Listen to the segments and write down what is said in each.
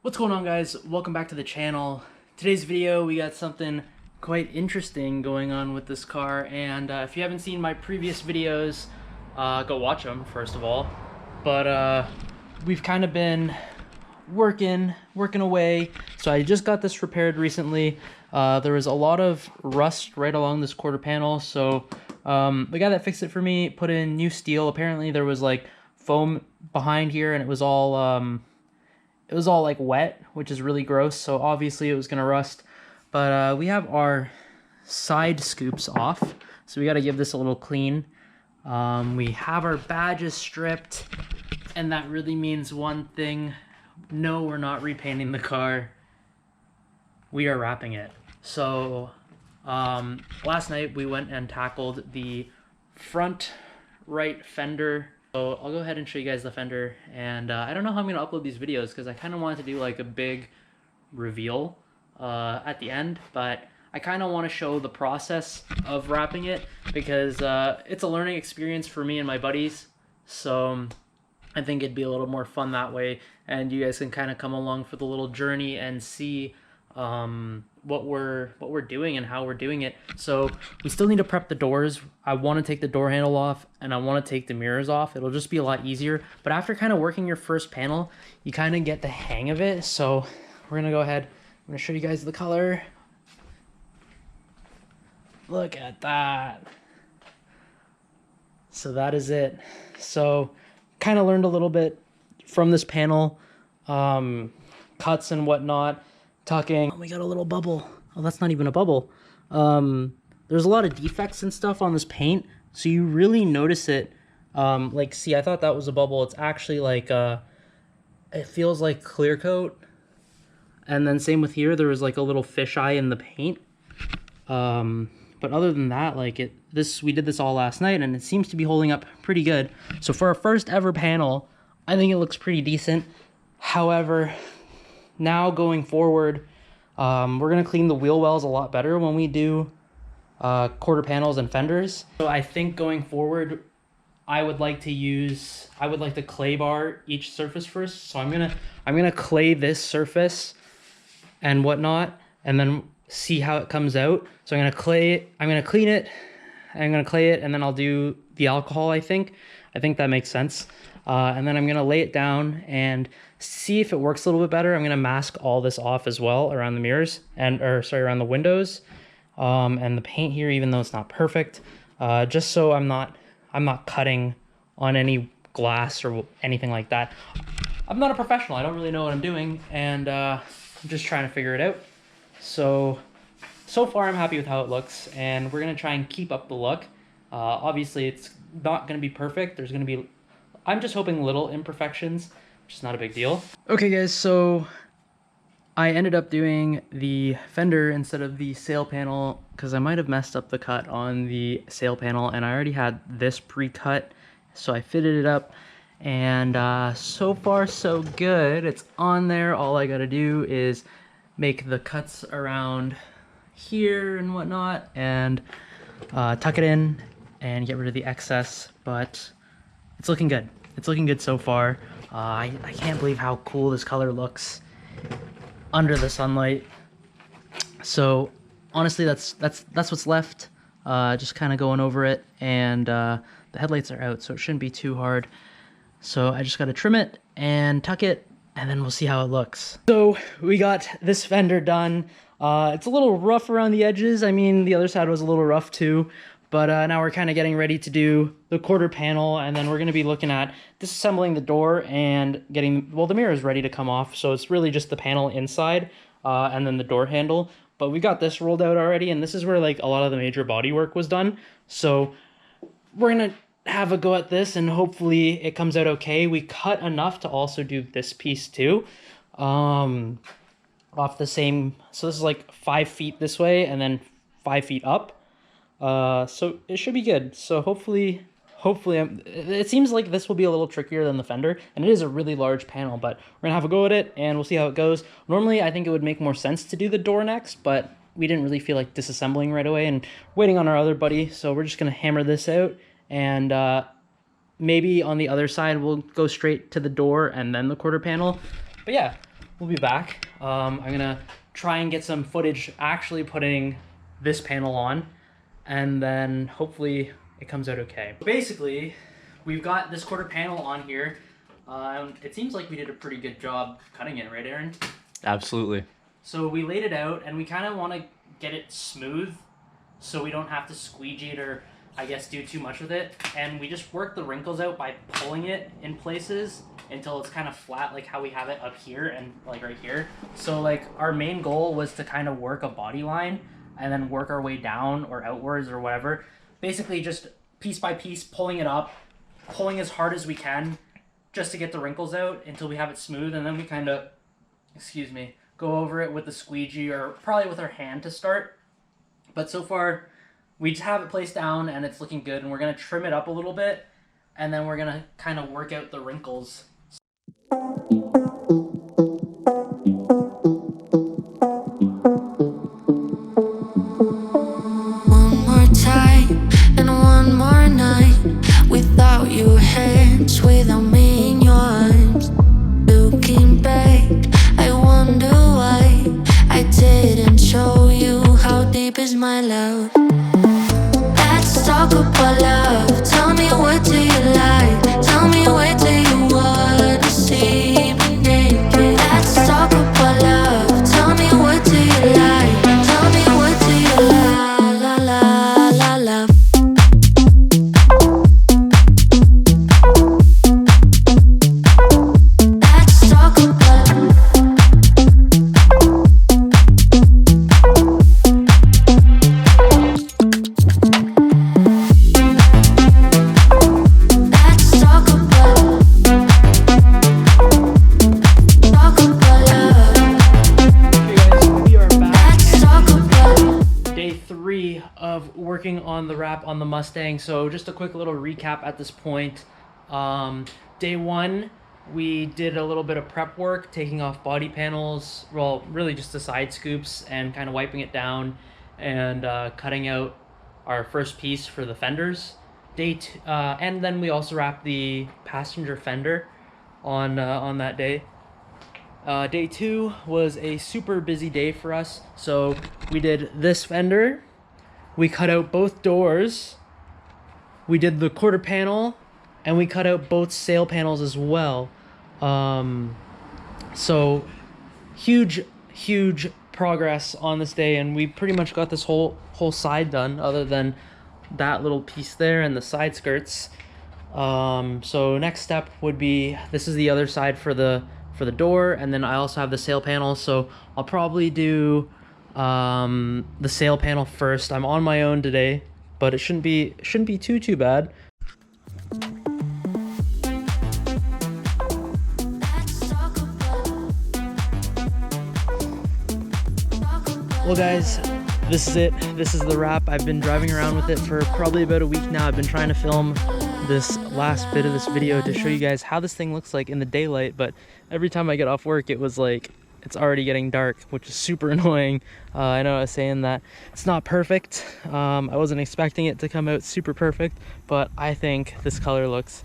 What's going on, guys? Welcome back to the channel. Today's video, we got something quite interesting going on with this car, and if you haven't seen my previous videos, go watch them first of all. But we've kind of been working away. So I just got this repaired recently. There was a lot of rust right along this quarter panel, so the guy that fixed it for me put in new steel. Apparently there was like foam behind here, and it was all like wet, which is really gross, so obviously it was gonna rust. But we have our side scoops off, so we got to give this a little clean. We have our badges stripped, and that really means one thing: no, we're not repainting the car, we are wrapping it. So last night we went and tackled the front right fender. So I'll go ahead and show you guys the fender, and I don't know how I'm going to upload these videos because I kind of wanted to do like a big reveal at the end, but I kind of want to show the process of wrapping it because it's a learning experience for me and my buddies, so I think it'd be a little more fun that way, and you guys can kind of come along for the little journey and see what we're doing and how we're doing it. So we still need to prep the doors. I want to take the door handle off, and I want to take the mirrors off. It'll just be a lot easier, but after kind of working your first panel, you kind of get the hang of it. So we're gonna go ahead, I'm gonna show you guys the color. Look at that. So that is it. So kind of learned a little bit from this panel, cuts and whatnot, tucking. Oh, we got a little bubble. Oh, that's not even a bubble. There's a lot of defects and stuff on this paint, so you really notice it. Like, see, I thought that was a bubble. It's actually like it feels like clear coat. And then same with here, there was like a little fisheye in the paint. But other than that, like we did this all last night, and it seems to be holding up pretty good. So for our first ever panel, I think it looks pretty decent. However, now going forward, we're gonna clean the wheel wells a lot better when we do quarter panels and fenders. So I think going forward, I would like to clay bar each surface first. So I'm gonna clay this surface and whatnot, and then see how it comes out. So I'm gonna clean it, I'm gonna clay it, and then I'll do the alcohol. I think that makes sense. And then I'm gonna lay it down and see if it works a little bit better. I'm gonna mask all this off as well around the mirrors around the windows, and the paint here, even though it's not perfect, just so I'm not cutting on any glass or anything like that. I'm not a professional. I don't really know what I'm doing, and I'm just trying to figure it out. So far I'm happy with how it looks, and we're gonna try and keep up the look. Obviously it's not gonna be perfect. There's gonna be, I'm just hoping, little imperfections, which is not a big deal. Okay guys, so I ended up doing the fender instead of the sail panel because I might have messed up the cut on the sail panel, and I already had this pre-cut, so I fitted it up, and so far so good. It's on there. All I gotta do is make the cuts around here and whatnot, and tuck it in and get rid of the excess, but it's looking good. It's looking good so far. I can't believe how cool this color looks under the sunlight. So honestly, that's what's left. Just kind of going over it, and the headlights are out, so it shouldn't be too hard. So I just got to trim it and tuck it, and then we'll see how it looks. So we got this fender done. It's a little rough around the edges. I mean, the other side was a little rough too, but now we're kind of getting ready to do the quarter panel, and then we're going to be looking at disassembling the door and getting, well, the mirror is ready to come off, so it's really just the panel inside and then the door handle. But we got this rolled out already, and this is where like a lot of the major body work was done. So we're going to have a go at this, and hopefully it comes out okay. We cut enough to also do this piece too. Off the same, so this is like 5 feet this way and then 5 feet up, so it should be good. So hopefully it seems like this will be a little trickier than the fender, and it is a really large panel, but we're gonna have a go at it and we'll see how it goes. Normally I think it would make more sense to do the door next, but we didn't really feel like disassembling right away and waiting on our other buddy, so we're just gonna hammer this out, and maybe on the other side we'll go straight to the door and then the quarter panel. But yeah, we'll be back. I'm gonna try and get some footage actually putting this panel on, and then hopefully it comes out okay. Basically, we've got this quarter panel on here. It seems like we did a pretty good job cutting it, right, Aaron? Absolutely. So we laid it out, and we kind of want to get it smooth so we don't have to squeegee it or, I guess, do too much with it. And we just work the wrinkles out by pulling it in places until it's kind of flat, like how we have it up here and like right here. So like our main goal was to kind of work a body line and then work our way down or outwards or whatever. Basically just piece by piece, pulling it up, pulling as hard as we can just to get the wrinkles out until we have it smooth, and then we kind of, excuse me, go over it with the squeegee or probably with our hand to start. But so far, we just have it placed down and it's looking good, and we're going to trim it up a little bit, and then we're going to kind of work out the wrinkles. One more time and one more night without your hands, without me in your arms. Looking back, I wonder why I didn't show you how deep is my love. Let's talk about love. Tell me, what do you like? Tell me, where do you wanna see me naked? Let's talk about love. Tell me, what do you like? Tell me, what do you like? La la la love. Let's talk about. Let's talk about. Talk about love. Hey guys, we are back. Let's talk about. Day 3 of working on the wrap on the Mustang. So just a quick little recap at this point. Day 1, we did a little bit of prep work, taking off body panels, well, really just the side scoops and kind of wiping it down and cutting out our first piece for the fenders. And then we also wrapped the passenger fender on that day. Day 2 was a super busy day for us. So we did this fender, we cut out both doors, we did the quarter panel, and we cut out both sail panels as well. So huge progress on this day, and we pretty much got this whole side done, other than that little piece there and the side skirts. So next step would be, this is the other side for the door, and then I also have the sail panel, so I'll probably do the sail panel first. I'm on my own today, but it shouldn't be too bad. Let's talk about. Talk about. Well guys, this is it. This is the wrap. I've been driving around with it for probably about a week now. I've been trying to film this last bit of this video to show you guys how this thing looks like in the daylight, but every time I get off work, it was like, it's already getting dark, which is super annoying. I know I was saying that it's not perfect. I wasn't expecting it to come out super perfect, but I think this color looks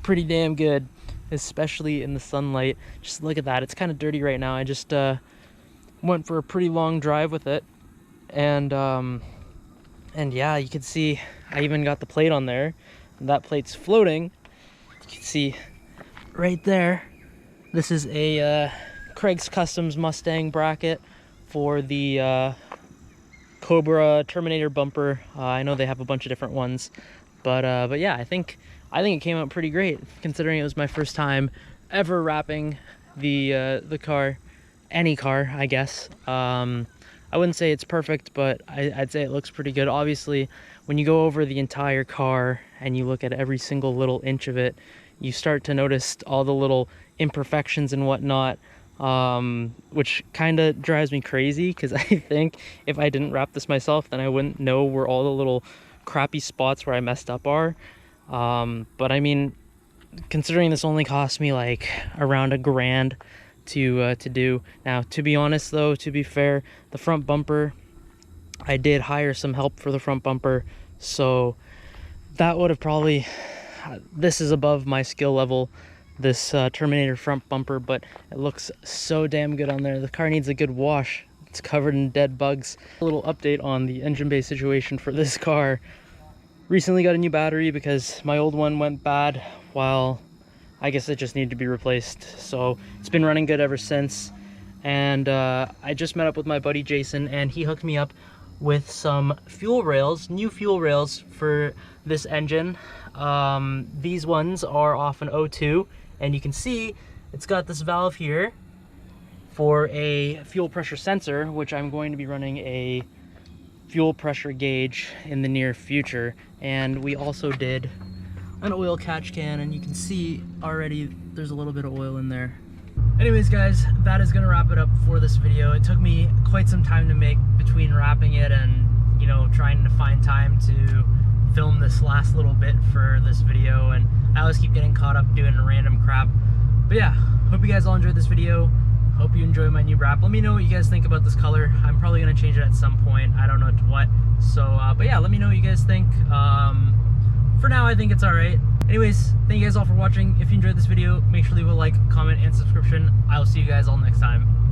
pretty damn good, especially in the sunlight. Just look at that. It's kind of dirty right now. I just went for a pretty long drive with it, and yeah, you can see I even got the plate on there. That plate's floating. You can see right there. This is a Craig's Customs Mustang bracket for the Cobra Terminator bumper. I know they have a bunch of different ones, but yeah, I think it came out pretty great, considering it was my first time ever wrapping the car, any car, I guess. I wouldn't say it's perfect, but I'd say it looks pretty good. Obviously, when you go over the entire car and you look at every single little inch of it, you start to notice all the little imperfections and whatnot, which kind of drives me crazy, because I think if I didn't wrap this myself, then I wouldn't know where all the little crappy spots where I messed up are. But I mean, considering this only cost me like around $1,000 to do. Now, to be honest though, to be fair, the front bumper, I did hire some help for the front bumper, so that would have probably, this is above my skill level. this Terminator front bumper, but it looks so damn good on there. The car needs a good wash. It's covered in dead bugs. A little update on the engine bay situation for this car. Recently got a new battery because my old one went bad while I guess it just needed to be replaced. So it's been running good ever since. And I just met up with my buddy Jason, and he hooked me up with some fuel rails, new fuel rails for this engine. These ones are off an O2, and you can see it's got this valve here for a fuel pressure sensor, which I'm going to be running a fuel pressure gauge in the near future. And we also did an oil catch can, and you can see already there's a little bit of oil in there. Anyways guys, that is gonna wrap it up for this video. It took me quite some time to make between wrapping it and, you know, trying to find time to film this last little bit for this video, and I always keep getting caught up doing random crap. But yeah, hope you guys all enjoyed this video. Hope you enjoy my new wrap. Let me know what you guys think about this color. I'm probably gonna change it at some point. I don't know to what. So, but yeah, let me know what you guys think. For now, I think it's all right. Anyways, thank you guys all for watching. If you enjoyed this video, make sure to leave a like, comment, and subscription. I will see you guys all next time.